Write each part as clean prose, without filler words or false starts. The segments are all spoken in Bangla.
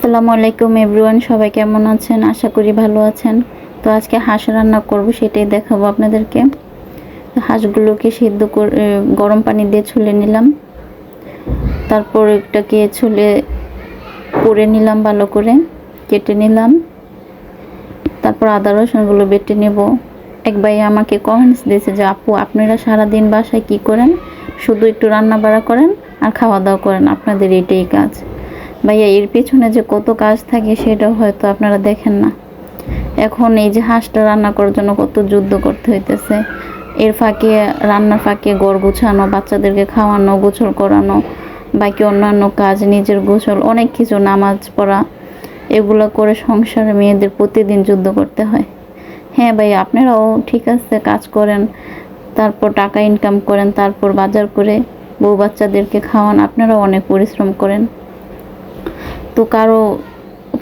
আসসালামু আলাইকুম এভরিওয়ান, সবাই কেমন আছেন? আশা করি ভালো আছেন। তো আজকে হাঁস রান্না করব, সেটাই দেখাবো আপনাদেরকে। হাঁসগুলোকে সিদ্ধ করে গরম পানি দিয়ে ছুলে নিলাম, তারপর এটাকে ছুলে পুড়ে নিলাম, ভালো করে কেটে নিলাম। তারপর আদা রসুনগুলো বেটে নেব। এক ভাই আমাকে কমেন্টস দিয়েছে যে আপু, আপনারা সারাদিন বাসায় কি করেন? শুধু একটু রান্না বাড়া করেন আর খাওয়া দাওয়া করেন, আপনাদের এটাই কাজ। ভাইয়া, এর পিছনে যে কত কাজ থাকে সেটা হয়তো আপনারা দেখেন না। এখন এই যে হাঁসটা রান্না করার জন্য কত যুদ্ধ করতে হইতেছে। এর ফাঁকে, রান্নার ফাঁকে ঘর গোছানো, বাচ্চাদেরকে খাওয়ানো, গোসল করানো, বাকি অন্যান্য কাজ, নিজের গোসল, অনেক কিছু, নামাজ পড়া, এগুলো করে সংসারে মেয়েদের প্রতিদিন যুদ্ধ করতে হয়। হ্যাঁ ভাই, আপনারাও ঠিক আছে কাজ করেন, তারপর টাকা ইনকাম করেন, তারপর বাজার করে বউ বাচ্চাদেরকে খাওয়ান, আপনারাও অনেক পরিশ্রম করেন। তো কারো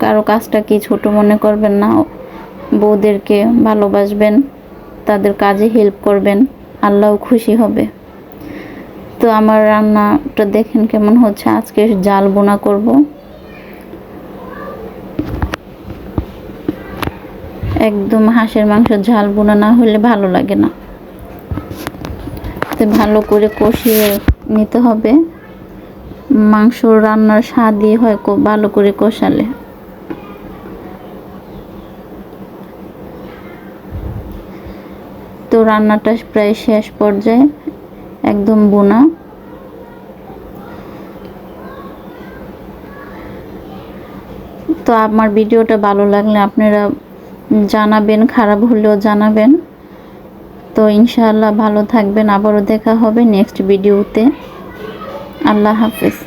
কারো কাজটা কি ছোট মনে করবেন না। বউদেরকে ভালোবাসবেন, তাদের কাজে হেল্প করবেন, আল্লাহও খুশি হবে। তো আমার রান্নাটা দেখেন কেমন হচ্ছে। আজকে জাল বোনা করব। একদম হাঁসের মাংস ঝাল বোনা না হলে ভালো লাগে না। তো ভালো করে কষিয়ে নিতে হবে। মাংস রান্নার স্বাদই হয় ভালো করে কষালে। তো রান্নাটা প্রায় শেষ পর্যায়ে, একদম বোনা। তো আমার ভিডিওটা ভালো লাগলে আপনারা জানাবেন, খারাপ হলেও জানাবেন। তো ইনশাআল্লাহ ভালো থাকবেন, আবারও দেখা হবে নেক্সট ভিডিওতে। আল্লাহ হাফেজ।